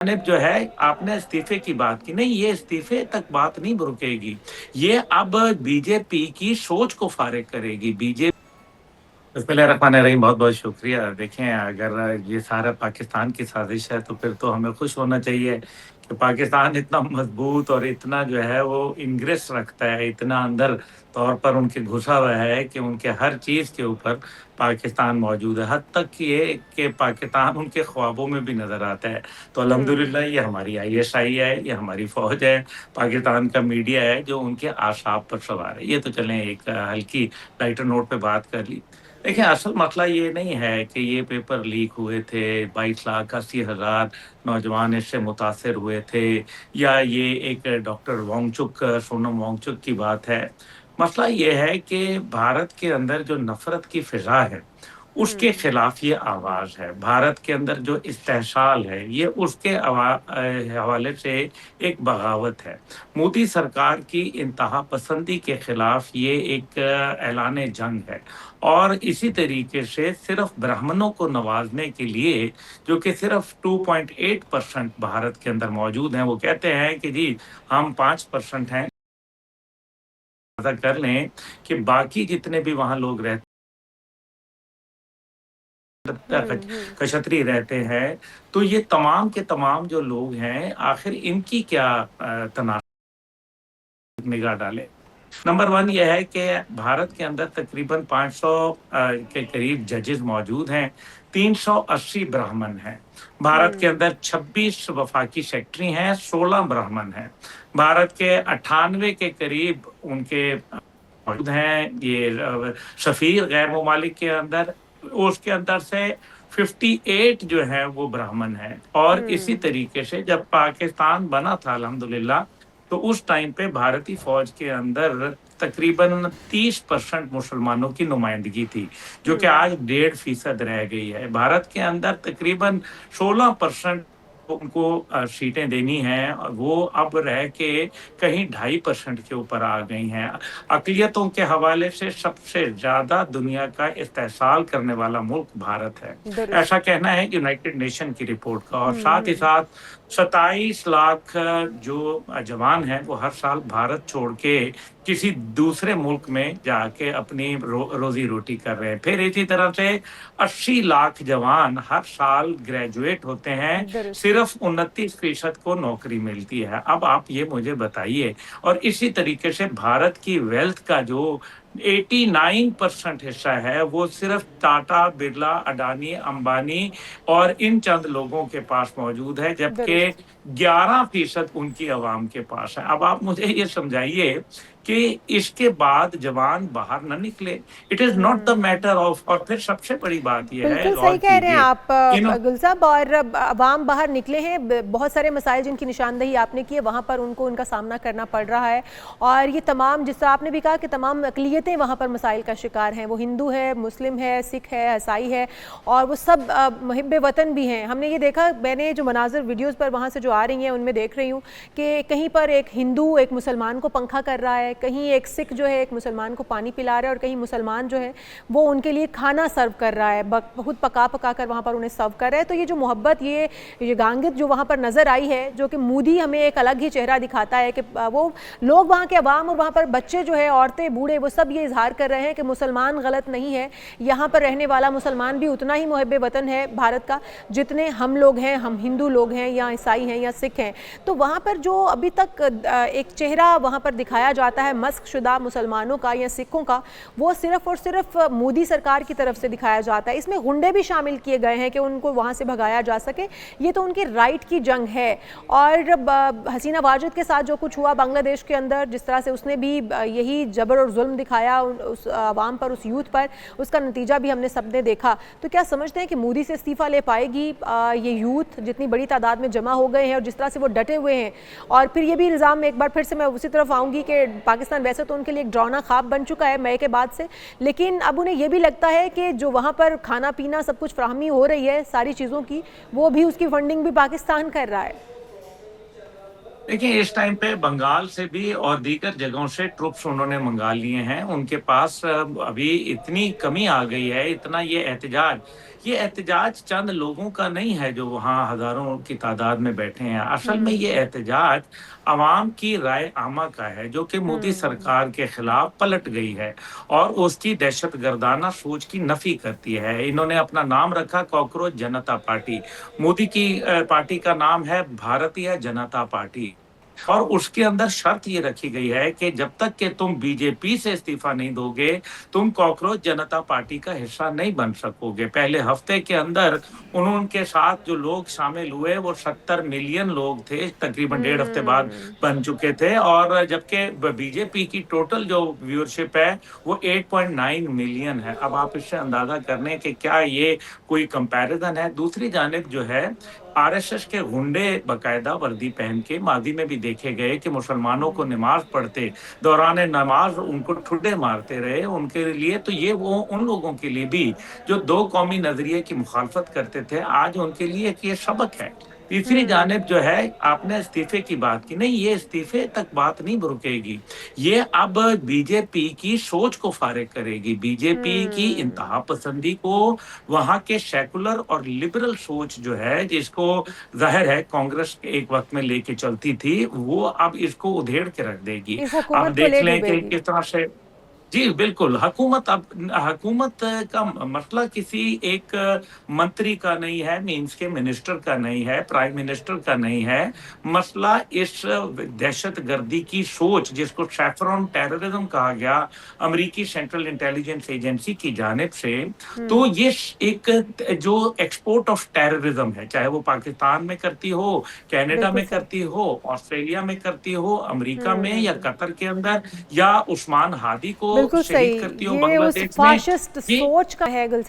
जानिब जो है आपने इस्तीफे की बात की, नहीं ये इस्तीफे तक बात नहीं रुकेगी। ये अब बीजेपी की सोच को फ़ारिग करेगी। बिस्मिल्लाहिर्रहमानिर्रहीम, बहुत-बहुत शुक्रिया। देखें, अगर ये सारा पाकिस्तान की साज़िश है, तो फिर तो हमें खुश होना चाहिए कि पाकिस्तान इतना मज़बूत और इतना जो है वो इंग्रिस रखता है, इतना अंदर तौर पर उनके घुसा हुआ है कि उनके हर चीज़ के ऊपर पाकिस्तान मौजूद है। हद तक कि ये कि पाकिस्तान उनके ख्वाबों में भी नज़र आता है। तो हुँ। अल्हम्दुलिल्लाह ये हमारी आईएसआई है, ये हमारी फ़ौज है, पाकिस्तान का मीडिया है जो उनके आशाप पर सवार है। ये तो चलें एक हल्की लाइटर नोट पे बात कर ली। देखिए, असल मसला ये नहीं है कि ये पेपर लीक हुए थे, 22,80,000 नौजवान इससे मुतासिर हुए थे या ये एक डॉक्टर वांगचुक, सोनम वांगचुक की बात है। मसला ये है कि भारत के अंदर जो नफ़रत की फ़िज़ा है, उसके हुँ। खिलाफ ये आवाज़ है। भारत के अंदर जो इस्तेहसाल है, ये उसके हवाले से एक बगावत है। मोदी सरकार की इंतहा पसंदी के खिलाफ ये एक ऐलान जंग है और इसी तरीके से सिर्फ़ ब्राह्मणों को नवाज़ने के लिए, जो कि सिर्फ़ 2.8% भारत के अंदर मौजूद हैं, वो कहते हैं कि जी, हम 5% हैं। ऐसा कर लें कि बाकी जितने भी वहाँ लोग रहते हुँ, हुँ। क्षत्रिय रहते हैं, तो ये तमाम के तमाम जो लोग हैं, आखिर इनकी क्या तनाज़ निगाह डालें। नंबर 1 ये है कि भारत के अंदर तकरीबन 500 के करीब जजेस मौजूद हैं, 380 ब्राह्मण हैं। भारत के हुँ। अंदर 26 वफाकी सेक्रेटरी हैं, 16 ब्राह्मण हैं। भारत के 98 के करीब उनके मौजूद हैं ये सफ़ीर गैर ममालिक के अंदर, उसके अंदर से 58 जो हैं वो ब्राह्मण हैं और इसी हुँ। तरीके से जब पाकिस्तान बना था अल्हम्दुलिल्लाह, तो उस टाइम पे भारतीय फ़ौज के अंदर तकरीबन 30% मुसलमानों की नुमाइंदगी थी, जो कि हुँ। आज 1.5% रह गई है। भारत के अंदर तकरीबन 16% उनको सीटें देनी हैं और वो अब रह के कहीं 2.5% के ऊपर आ गई हैं। अक़लियतों के हवाले से सबसे ज़्यादा दुनिया का इस्तेहसाल करने वाला मुल्क भारत है। दुरुस्त। ऐसा कहना है यूनाइटेड नेशन की रिपोर्ट का और हुँ, साथ ही हुँ। साथ 27 लाख जो जवान हैं, वो हर साल भारत छोड़ के किसी दूसरे मुल्क में जाके अपनी रोज़ी-रोटी कर रहे हैं। फिर इसी तरह से 80 लाख जवान हर साल ग्रेजुएट होते हैं, दुरुस्त। सिर्फ़ 29% को नौकरी मिलती है। अब आप ये मुझे बताइए और इसी तरीके से भारत की वेल्थ का जो 89% हिस्सा है, वो सिर्फ़ टाटा, बिरला, अडानी, अंबानी और इन चंद लोगों के पास मौजूद है, जबकि दुरुस्त। 11% उनकी अवाम के पास है। अब आप मुझे ये समझाइए कि इसके बाद जवान बाहर ना निकले। It is not the hmm. Matter of और फिर सबसे बड़ी बात ये है, बिल्कुल गौर सही कह रहे हैं कीजिए, आप इन्हों गुल साहब और अवाम बाहर निकले हैं बहुत सारे मसाइल जिनकी निशानदही आपने की है वहाँ पर उनको उनका सामना करना पड़ रहा है और ये तमाम जिस तरह आपने भी कहा कि तमाम अक़लियतें वहाँ पर मसाइल का शिकार हैं, वो हिंदू है, मुस्लिम है, सिख है, ईसाई है और वो सब मुहिब्बे वतन भी हैं। हमने ये देखा, मैंने जो मनाज़िर वीडियोज़ पर वहाँ से जो आ रही हैं उनमें देख रही हूँ कि कहीं पर एक हिंदू एक मुसलमान को पंखा कर रहा है, कहीं एक सिख जो है एक मुसलमान को पानी पिला रहा है और कहीं मुसलमान जो है वो उनके लिए खाना सर्व कर रहा है, खुद पका कर वहाँ पर उन्हें सर्व कर रहे हैं। तो ये जो मोहब्बत, ये गांगियत जो वहाँ पर नज़र आई है, जो कि मोदी हमें एक अलग ही चेहरा दिखाता है कि वो लोग वहाँ के अवाम और वहाँ पर बच्चे जो है, औरतें, बूढ़े, वो सब ये इजहार कर रहे हैं कि मुसलमान गलत नहीं है, यहाँ पर रहने वाला मुसलमान भी उतना ही मुहब्बे वतन है भारत का जितने हम लोग हैं, हम हिंदू लोग हैं या ईसाई हैं या सिख हैं। तो वहाँ पर जो अभी तक एक चेहरा वहाँ पर दिखाया जाता है मस्कशुदा मुसलमानों का या सिखों का, वो सिर्फ़ और सिर्फ मोदी सरकार की तरफ से दिखाया जाता है। इसमें गुंडे भी शामिल किए गए हैं कि उनको वहाँ से भगाया जा सके। ये तो उनकी राइट की जंग है और हसीना वाजिद के साथ जो कुछ हुआ बांग्लादेश के अंदर, जिस तरह से उसने भी यही जबर और जुल्म दिखाया उस आवाम पर, उस यूथ पर, उसका नतीजा भी हमने सबने देखा। तो क्या समझते हैं कि मोदी से इस्तीफ़ा ले पाएगी ये यूथ जितनी बड़ी तादाद में जमा हो गए हैं और जिस तरह से वो डटे हुए हैं? और फिर ये भी इल्ज़ाम, एक बार फिर से मैं उसी तरफ आऊँगी कि पाकिस्तान वैसे तो उनके लिए एक डरावना ख्वाब बन चुका है मई के बाद से, लेकिन अब उन्हें ये भी लगता है कि जो वहाँ पर खाना पीना सब कुछ फ्राहमी हो रही है सारी चीज़ों की, वो भी उसकी फंडिंग भी पाकिस्तान कर रहा है। देखिए, इस टाइम पे बंगाल से भी और दीगर जगहों से ट्रुप्स उन्होंने मँगा लिए हैं। उनके पास अभी इतनी कमी आ गई है, इतना ये एहतिजाज ये एहतजाज चंद लोगों का नहीं है जो वहाँ हज़ारों की तादाद में बैठे हैं। असल में ये एहतजाज अवाम की राय आमा का है, जो कि मोदी हुँ। सरकार के खिलाफ पलट गई है और उसकी दहशतगर्दाना सोच की नफ़ी करती है। इन्होंने अपना नाम रखा कॉकरोच जनता पार्टी। मोदी की पार्टी का नाम है भारतीय जनता पार्टी। और उसके अंदर शर्त ये रखी गई है कि जब तक कि तुम बीजेपी से इस्तीफा नहीं दोगे, तुम कॉकरोच जनता पार्टी का हिस्सा नहीं बन सकोगे। पहले हफ्ते के अंदर उनके साथ जो लोग शामिल हुए वो 70 मिलियन लोग थे, तकरीबन डेढ़ हफ्ते बाद हुँ। बन चुके थे और जबकि बीजेपी की टोटल जो व्यूअरशिप है वो 8.9 मिलियन है। अब आप इससे अंदाजा कर लें कि क्या ये कोई कंपैरिजन है। दूसरी जानिब जो है आरएसएस के गुंडे बकायदा वर्दी पहन के मादी में भी देखे गए कि मुसलमानों को नमाज पढ़ते दौरान नमाज उनको ठुड्डे मारते रहे। उनके लिए तो ये वो उन लोगों के लिए भी जो दो कौमी नजरिए की मुखालफत करते थे, आज उनके लिए एक ये सबक है। तीसरी जानिब जो है आपने इस्तीफे की बात की, नहीं ये इस्तीफे तक बात नहीं रुकेगी। ये अब बीजेपी की सोच को फारिग करेगी। बीजेपी की हुँ। इंतहा पसंदी को वहाँ के सेकुलर और लिबरल सोच जो है जिसको ज़ाहिर है कांग्रेस एक वक़्त में लेके चलती थी, वो अब इसको उधेड़ के रख देगी। इस अब हुकूमत को देख ले लें कि डूबेगी। किस तरह से जी, बिल्कुल, हुकूमत का मसला किसी एक मंत्री का नहीं है, मीन्स के मिनिस्टर का नहीं है, प्राइम मिनिस्टर का नहीं है। मसला इस दहशतगर्दी की सोच जिसको सैफरॉन टेररिज्म कहा गया, अमेरिकी सेंट्रल इंटेलिजेंस एजेंसी की जानिब से, तो हुँ। ये एक जो एक्सपोर्ट ऑफ टेररिज्म है, चाहे वो पाकिस्तान में करती हो, कनाडा बिल्कुल में सही। करती हो, ऑस्ट्रेलिया में करती हो, अमेरिका में या हुँ। कतर के अंदर या उस्मान हादी को बिल्कुल सही। शहीद करती हो ये उस बांग्लादेश में। फ़ाशिस्ट ये सोच का है गुलशन